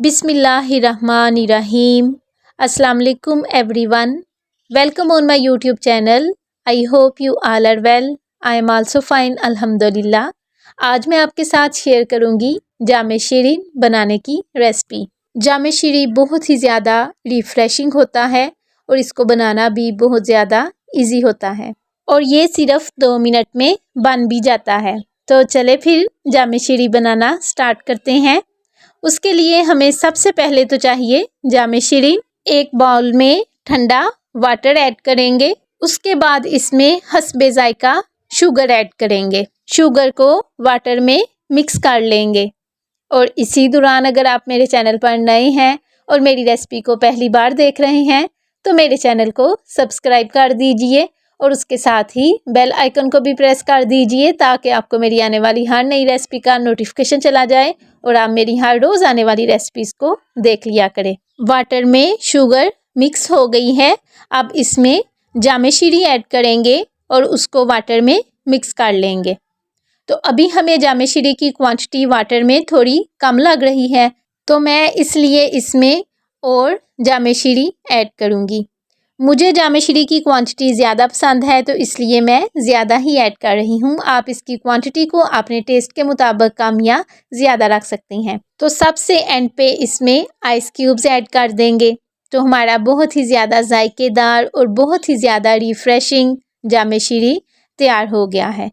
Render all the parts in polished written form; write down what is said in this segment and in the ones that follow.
बिस्मिल्लाहिर्रहमानिर्रहीम। अस्सलाम वालेकुम everyone. Welcome on my YouTube channel. I hope you all are well. I am also fine अल्हम्दुलिल्लाह। आज मैं आपके साथ शेयर करूंगी जामे शीरीन बनाने की रेसिपी। जामे शीरी बहुत ही ज़्यादा रिफ़्रेशिंग होता है और इसको बनाना भी बहुत ज़्यादा इजी होता है और ये सिर्फ 2 मिनट में बन भी जाता है। तो चले फिर जामे शीरी बनाना स्टार्ट करते हैं। उसके लिए हमें सबसे पहले तो चाहिए जामे शीरीन। एक बाउल में ठंडा वाटर ऐड करेंगे। उसके बाद इसमें हस्बे जायका शुगर ऐड करेंगे। शुगर को वाटर में मिक्स कर लेंगे और इसी दौरान अगर आप मेरे चैनल पर नए हैं और मेरी रेसिपी को पहली बार देख रहे हैं तो मेरे चैनल को सब्सक्राइब कर दीजिए और उसके साथ ही बेल आइकन को भी प्रेस कर दीजिए ताकि आपको मेरी आने वाली हर नई रेसिपी का नोटिफिकेशन चला जाए और आप मेरी हर रोज़ आने वाली रेसिपीज़ को देख लिया करें। वाटर में शुगर मिक्स हो गई है। अब इसमें जामे शीरी ऐड करेंगे और उसको वाटर में मिक्स कर लेंगे। तो अभी हमें जामे शीरी की क्वांटिटी वाटर में थोड़ी कम लग रही है तो मैं इसलिए इसमें और जामे शीरी ऐड करूँगी। मुझे जामे शीरी की क्वांटिटी ज़्यादा पसंद है तो इसलिए मैं ज़्यादा ही ऐड कर रही हूँ। आप इसकी क्वांटिटी को अपने टेस्ट के मुताबिक कम या ज़्यादा रख सकती हैं। तो सबसे एंड पे इसमें आइस क्यूब्स ऐड कर देंगे तो हमारा बहुत ही ज़्यादा जायकेदार और बहुत ही ज़्यादा रिफ़्रेशिंग जामे शीरी तैयार हो गया है।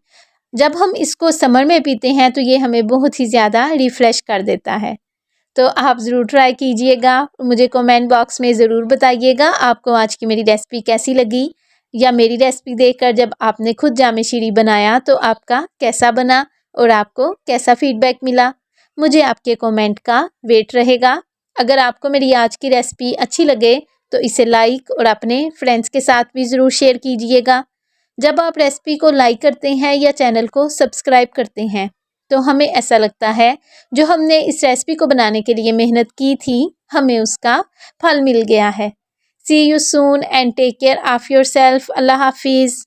जब हम इसको समर में पीते हैं तो ये हमें बहुत ही ज़्यादा रिफ़्रेश कर देता है। तो आप ज़रूर ट्राई कीजिएगा। मुझे कमेंट बॉक्स में ज़रूर बताइएगा आपको आज की मेरी रेसिपी कैसी लगी या मेरी रेसिपी देखकर जब आपने खुद जामे शीरी बनाया तो आपका कैसा बना और आपको कैसा फीडबैक मिला। मुझे आपके कमेंट का वेट रहेगा। अगर आपको मेरी आज की रेसिपी अच्छी लगे तो इसे लाइक और अपने फ्रेंड्स के साथ भी ज़रूर शेयर कीजिएगा। जब आप रेसिपी को लाइक करते हैं या चैनल को सब्सक्राइब करते हैं तो हमें ऐसा लगता है जो हमने इस रेसिपी को बनाने के लिए मेहनत की थी हमें उसका फल मिल गया है। See you soon and take care of yourself. अल्लाह हाफिज़।